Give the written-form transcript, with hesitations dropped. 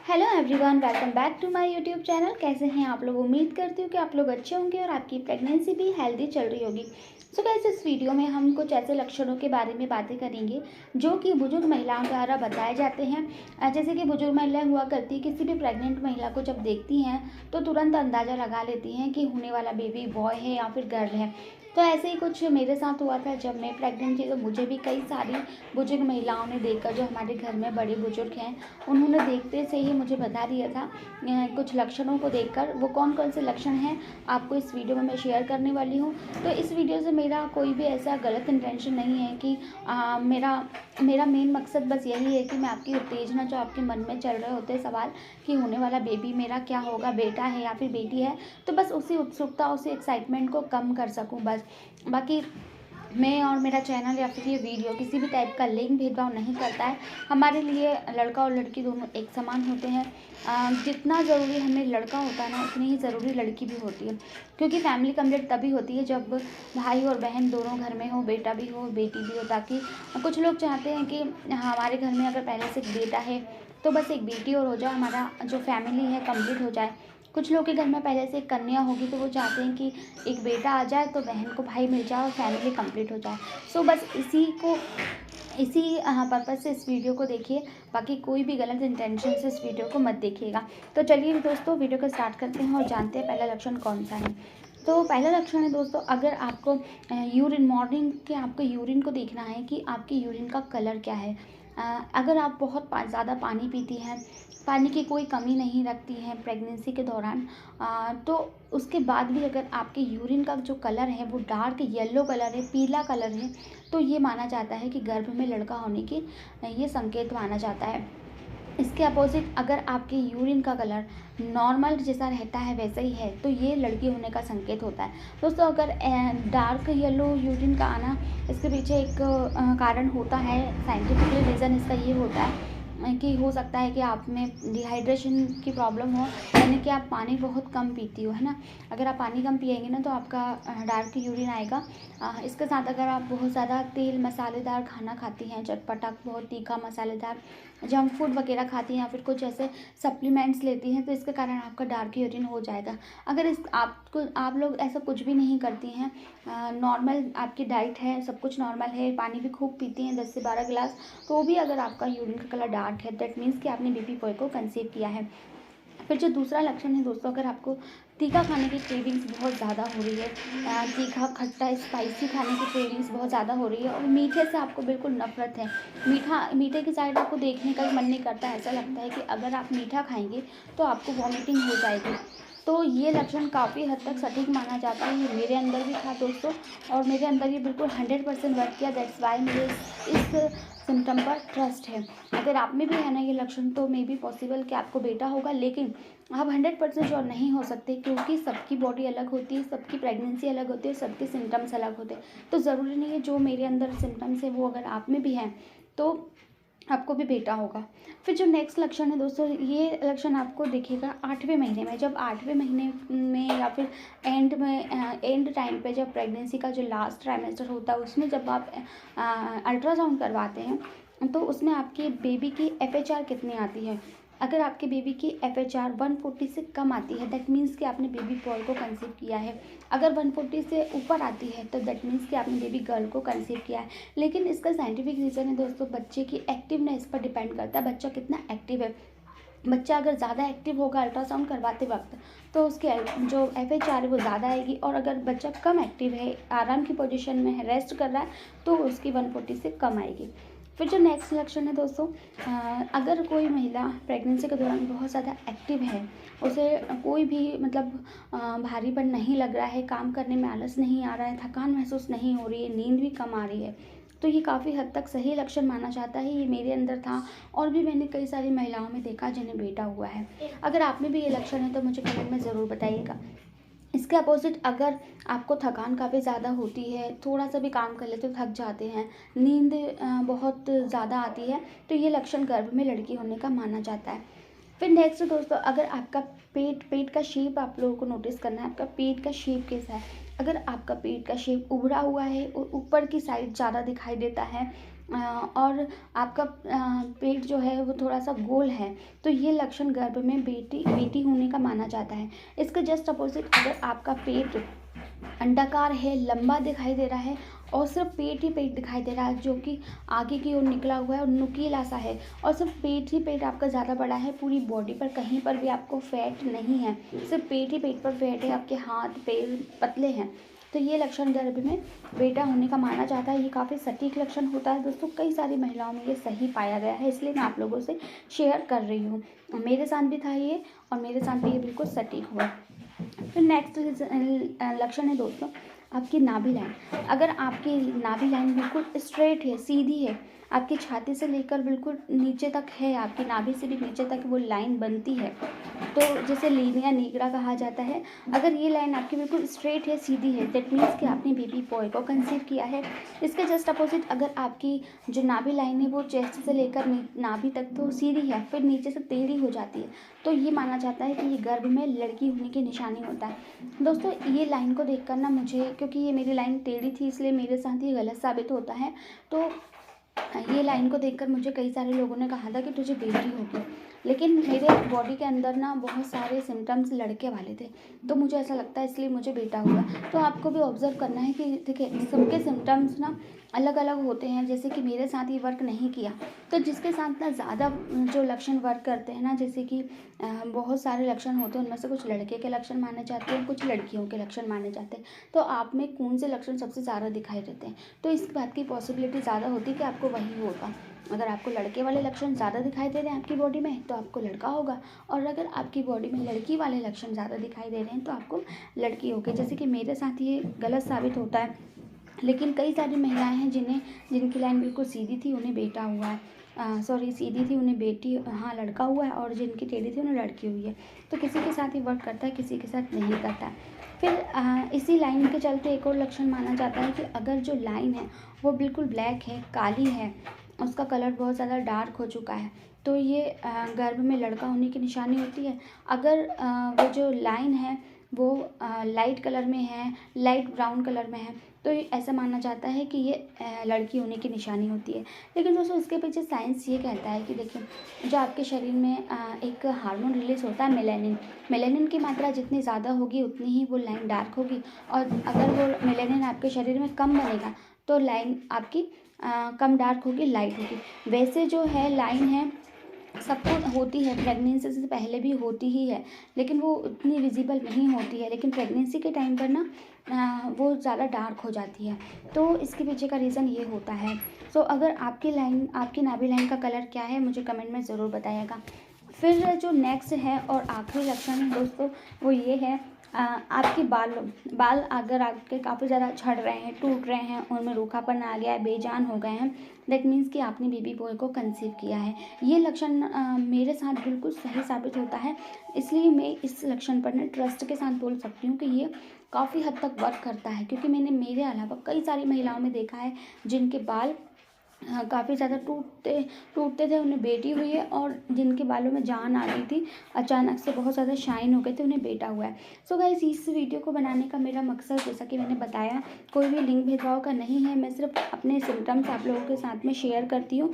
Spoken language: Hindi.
Hello everyone, welcome back to my YouTube channel. कैसे हैं आप लोग? उम्मीद करती हूँ कि आप लोग अच्छे होंगे और आपकी प्रेगनेंसी भी हेल्दी चल रही होगी। सो गाइस, इस वीडियो में हम कुछ ऐसे लक्षणों के बारे में बातें करेंगे जो कि बुजुर्ग महिलाओं द्वारा बताए जाते हैं। जैसे कि बुजुर्ग महिलाएं हुआ करती किसी भी प्रेग्नेंट महिला को जब देखती हैं तो तुरंत अंदाज़ा लगा लेती हैं कि होने वाला बेबी बॉय है या फिर गर्ल है। तो ऐसे ही कुछ मेरे साथ हुआ था जब मैं प्रेग्नेंट थी। तो मुझे भी कई सारी बुजुर्ग महिलाओं ने देखकर, जो हमारे घर में बड़े बुजुर्ग हैं, उन्होंने देखते से ही मुझे बता दिया था कुछ लक्षणों को देखकर। वो कौन कौन से लक्षण हैं आपको इस वीडियो में मैं शेयर करने वाली हूँ। तो इस वीडियो से मेरा कोई भी ऐसा गलत इंटेंशन नहीं है कि मेरा मेन मकसद बस यही है कि मैं आपकी उत्तेजना, जो आपके मन में चल रहे होते हैं सवाल कि होने वाला बेबी मेरा क्या होगा, बेटा है या फिर बेटी है, तो बस उसी उत्सुकता, उसी एक्साइटमेंट को कम कर सकूं बस। बाकी मैं और मेरा चैनल या फिर ये वीडियो किसी भी टाइप का लिंग भेदभाव नहीं करता है। हमारे लिए लड़का और लड़की दोनों एक समान होते हैं। जितना ज़रूरी हमें लड़का होता है ना, उतनी ही ज़रूरी लड़की भी होती है। क्योंकि फैमिली कंप्लीट तभी होती है जब भाई और बहन दोनों घर में हो, बेटा भी हो बेटी भी हो। ताकि कुछ लोग चाहते हैं कि हमारे घर में अगर पहले से एक बेटा है तो बस एक बेटी और हो जाए, हमारा जो फैमिली है कंप्लीट हो जाए। कुछ लोग के घर में पहले से एक कन्या होगी तो वो चाहते हैं कि एक बेटा आ जाए तो बहन को भाई मिल जाए और फैमिली कंप्लीट हो जाए। सो बस इसी पर्पज़ से इस वीडियो को देखिए। बाकी कोई भी गलत इंटेंशन से इस वीडियो को मत देखिएगा। तो चलिए दोस्तों, वीडियो को स्टार्ट करते हैं और जानते हैं पहला लक्षण कौन सा है। तो पहला लक्षण है दोस्तों, अगर आपको यूरिन, मॉर्निंग के आपको यूरिन को देखना है कि आपकी यूरिन का कलर क्या है। अगर आप बहुत ज़्यादा पानी पीती हैं, पानी की कोई कमी नहीं रखती हैं प्रेगनेंसी के दौरान, तो उसके बाद भी अगर आपके यूरिन का जो कलर है वो डार्क येलो कलर है, पीला कलर है, तो ये माना जाता है कि गर्भ में लड़का होने की ये संकेत माना जाता है। इसके अपोजिट अगर आपके यूरिन का कलर नॉर्मल जैसा रहता है वैसा ही है तो ये लड़की होने का संकेत होता है। दोस्तों, अगर डार्क येलो यूरिन का आना, इसके पीछे एक कारण होता है। साइंटिफिकली रीज़न इसका ये होता है कि हो सकता है कि आप में डिहाइड्रेशन की प्रॉब्लम हो, यानी कि आप पानी बहुत कम पीती हो, है ना। अगर आप पानी कम पिएंगे ना तो आपका डार्क यूरिन आएगा। इसके साथ अगर आप बहुत ज़्यादा तेल मसालेदार खाना खाती हैं, चटपटा, बहुत तीखा मसालेदार जंक फूड वगैरह खाती हैं या फिर कुछ ऐसे सप्लीमेंट्स लेती हैं, तो इसके कारण आपका डार्क यूरिन हो जाएगा। अगर आप लोग ऐसा कुछ भी नहीं करती हैं, नॉर्मल आपकी डाइट है, सब कुछ नॉर्मल है, पानी भी खूब पीती हैं 10 से 12 गिलास, तो भी अगर आपका यूरिन का कलर डार्क है दैट मीन्स कि आपने बेबी बॉय को कंसीव किया है। फिर जो दूसरा लक्षण है दोस्तों, अगर आपको तीखा खाने की क्रेविंग्स बहुत ज़्यादा हो रही है, तीखा खट्टा स्पाइसी खाने की क्रेविंग्स बहुत ज़्यादा हो रही है और मीठे से आपको बिल्कुल नफरत है, मीठे की साइड आपको देखने का मन नहीं करता, ऐसा लगता है कि अगर आप मीठा खाएंगे तो आपको वॉमिटिंग हो जाएगी, तो ये लक्षण काफ़ी हद तक सटीक माना जाता है। ये मेरे अंदर भी था दोस्तों, और मेरे अंदर ये बिल्कुल 100% वर्क किया। दैट्स वाई मुझे इस सिम्टम पर ट्रस्ट है। अगर आप में भी है ना ये लक्षण, तो मे बी पॉसिबल कि आपको बेटा होगा, लेकिन आप 100% श्योर नहीं हो सकते क्योंकि सबकी बॉडी अलग होती है, सबकी प्रेगनेंसी अलग होती है, सबके सिम्टम्स अलग होते हैं। तो ज़रूरी नहीं है जो मेरे अंदर सिम्टम्स है वो अगर आप में भी हैं तो आपको भी बेटा होगा। फिर जो नेक्स्ट लक्षण है दोस्तों, ये लक्षण आपको दिखेगा 8वें महीने में। जब 8वें महीने में या फिर एंड टाइम पे, जब प्रेगनेंसी का जो लास्ट ट्राइमेस्टर होता है उसमें जब आप अल्ट्रासाउंड करवाते हैं तो उसमें आपकी बेबी की FHR कितनी आती है। अगर आपके बेबी की FHR 140 से कम आती है दैट मीन्स कि आपने बेबी बॉय को कंसीव किया है। अगर 140 से ऊपर आती है तो दैट मीन्स कि आपने बेबी गर्ल को कंसीव किया है। लेकिन इसका साइंटिफिक रीज़न है दोस्तों, बच्चे की एक्टिवनेस पर डिपेंड करता है, बच्चा कितना एक्टिव है। बच्चा अगर ज़्यादा एक्टिव होगा अल्ट्रासाउंड करवाते वक्त तो उसकी जो FHR है वो ज़्यादा आएगी, और अगर बच्चा कम एक्टिव है, आराम की पोजीशन में है, रेस्ट कर रहा है, तो उसकी 140 से कम आएगी। फिर जो नेक्स्ट लक्षण है दोस्तों, अगर कोई महिला प्रेगनेंसी के दौरान बहुत ज़्यादा एक्टिव है, उसे कोई भी मतलब भारीपन नहीं लग रहा है, काम करने में आलस नहीं आ रहा है, थकान महसूस नहीं हो रही है, नींद भी कम आ रही है, तो ये काफ़ी हद तक सही लक्षण माना जाता है। ये मेरे अंदर था और भी मैंने कई सारी महिलाओं में देखा जिन्हें बेटा हुआ है। अगर आप में भी ये लक्षण है तो मुझे कमेंट में ज़रूर बताइएगा। इसके अपोजिट अगर आपको थकान काफ़ी ज़्यादा होती है, थोड़ा सा भी काम कर लेते तो थक जाते हैं, नींद बहुत ज़्यादा आती है, तो ये लक्षण गर्भ में लड़की होने का माना जाता है। फिर नेक्स्ट दोस्तों, अगर आपका पेट का शेप आप लोगों को नोटिस करना है, आपका पेट का शेप कैसा है। अगर आपका पेट का शेप उभरा हुआ है और ऊपर की साइड ज़्यादा दिखाई देता है, और आपका पेट जो है वो थोड़ा सा गोल है, तो ये लक्षण गर्भ में बेटी बेटी होने का माना जाता है। इसके जस्ट अपोजिट अगर आपका पेट अंडाकार है, लंबा दिखाई दे रहा है और सिर्फ पेट ही पेट दिखाई दे रहा है, जो कि आगे की ओर निकला हुआ है और नुकीला सा है, और सिर्फ पेट ही पेट आपका ज़्यादा बड़ा है, पूरी बॉडी पर कहीं पर भी आपको फैट नहीं है, सिर्फ पेट ही पेट पर फैट है, आपके हाथ पैर पतले हैं, तो ये लक्षण गर्भ में बेटा होने का माना जाता है। ये काफ़ी सटीक लक्षण होता है दोस्तों, कई सारी महिलाओं में ये सही पाया गया है, इसलिए मैं आप लोगों से शेयर कर रही हूँ। मेरे साथ भी था ये, और मेरे साथ भी ये बिल्कुल सटीक हुआ। फिर नेक्स्ट लक्षण है दोस्तों आपकी नाभि लाइन। अगर आपकी नाभि लाइन बिल्कुल स्ट्रेट है, सीधी है, आपकी छाती से लेकर बिल्कुल नीचे तक है, आपकी नाभि से भी नीचे तक वो लाइन बनती है, तो जिसे लीनिया निग्रा कहा जाता है। अगर ये लाइन आपकी बिल्कुल स्ट्रेट है, सीधी है, दैट मीन्स कि आपने बेबी बॉय को कंसीव किया है। इसके जस्ट अपोजिट अगर आपकी जो नाभि लाइन है वो चेस्ट से लेकर नाभि तक तो सीधी है, फिर नीचे से टेढ़ी हो जाती है, तो ये माना जाता है कि ये गर्भ में लड़की होने की निशानी होता है। दोस्तों ये लाइन को देखकर ना मुझे, क्योंकि ये मेरी लाइन टेढ़ी थी इसलिए मेरे साथ ये गलत साबित होता है, तो ये लाइन को देखकर मुझे कई सारे लोगों ने कहा था कि तुझे बेटी होगी, लेकिन मेरे बॉडी के अंदर ना बहुत सारे सिम्टम्स लड़के वाले थे, तो मुझे ऐसा लगता है इसलिए मुझे बेटा हुआ। तो आपको भी ऑब्जर्व करना है कि देखिए सबके सिम्टम्स ना अलग अलग होते हैं, जैसे कि मेरे साथ ये वर्क नहीं किया, तो जिसके साथ ना ज़्यादा जो लक्षण वर्क करते हैं ना, जैसे कि बहुत सारे लक्षण होते हैं, उनमें से कुछ लड़के के लक्षण माने जाते हैं, कुछ लड़कियों के लक्षण माने जाते हैं, तो आप में कौन से लक्षण सबसे ज़्यादा दिखाई देते हैं, तो इस बात की पॉसिबिलिटी ज़्यादा होती है कि आपको वही होगा। अगर आपको लड़के वाले लक्षण ज़्यादा दिखाई दे रहे हैं आपकी बॉडी में, तो आपको लड़का होगा, और अगर आपकी बॉडी में लड़की वाले लक्षण ज़्यादा दिखाई दे रहे हैं तो आपको लड़की होगी। जैसे कि मेरे साथ ये गलत साबित होता है, लेकिन कई सारी महिलाएं हैं जिनकी लाइन बिल्कुल सीधी थी उन्हें बेटा हुआ है, सॉरी सीधी थी उन्हें बेटी, हाँ लड़का हुआ है, और जिनकी टेढ़ी थी उन्हें लड़की हुई है। तो किसी के साथ ही वर्क करता है, किसी के साथ नहीं करता है। फिर इसी लाइन के चलते एक और लक्षण माना जाता है कि अगर जो लाइन है वो बिल्कुल ब्लैक है, काली है, उसका कलर बहुत ज़्यादा डार्क हो चुका है, तो ये गर्भ में लड़का होने की निशानी होती है। अगर वो जो लाइन है वो लाइट कलर में है, लाइट ब्राउन कलर में है, तो ऐसा माना जाता है कि ये लड़की होने की निशानी होती है। लेकिन दोस्तों इसके पीछे साइंस ये कहता है कि देखिए जो आपके शरीर में एक हार्मोन रिलीज होता है मेलेनिन की मात्रा जितनी ज़्यादा होगी उतनी ही वो लाइन डार्क होगी, और अगर वो मेलेनिन आपके शरीर में कम बनेगा तो लाइन आपकी कम डार्क होगी, लाइट होगी। वैसे जो है लाइन है सबको होती है, प्रेगनेंसी से पहले भी होती ही है, लेकिन वो उतनी विजिबल नहीं होती है, लेकिन प्रेगनेंसी के टाइम पर ना वो ज़्यादा डार्क हो जाती है, तो इसके पीछे का रीज़न ये होता है। सो अगर आपकी लाइन, आपकी नाभि लाइन का कलर क्या है मुझे कमेंट में ज़रूर बताइएगा। फिर जो नेक्स्ट है और आखिरी लक्षण है दोस्तों वो ये है आपके बाल अगर आपके काफ़ी ज़्यादा झड़ रहे हैं, टूट रहे हैं, उनमें रूखापन आ गया है, बेजान हो गए हैं, दैट मीन्स कि आपने बेबी बॉय को कंसीव किया है। ये लक्षण मेरे साथ बिल्कुल सही साबित होता है, इसलिए मैं इस लक्षण पर ना ट्रस्ट के साथ बोल सकती हूँ कि ये काफ़ी हद तक वर्क करता है, क्योंकि मैंने मेरे अलावा कई सारी महिलाओं में देखा है जिनके बाल काफ़ी ज़्यादा टूटते थे, उन्हें बेटी हुई है, और जिनके बालों में जान आ गई थी, अचानक से बहुत ज़्यादा शाइन हो गए थे, उन्हें बेटा हुआ है। सो गाइस इस वीडियो को बनाने का मेरा मकसद, जैसा कि मैंने बताया, कोई भी लिंग भेदभाव का नहीं है, मैं सिर्फ अपने सिम्टम्स आप लोगों के साथ में शेयर करती हूँ,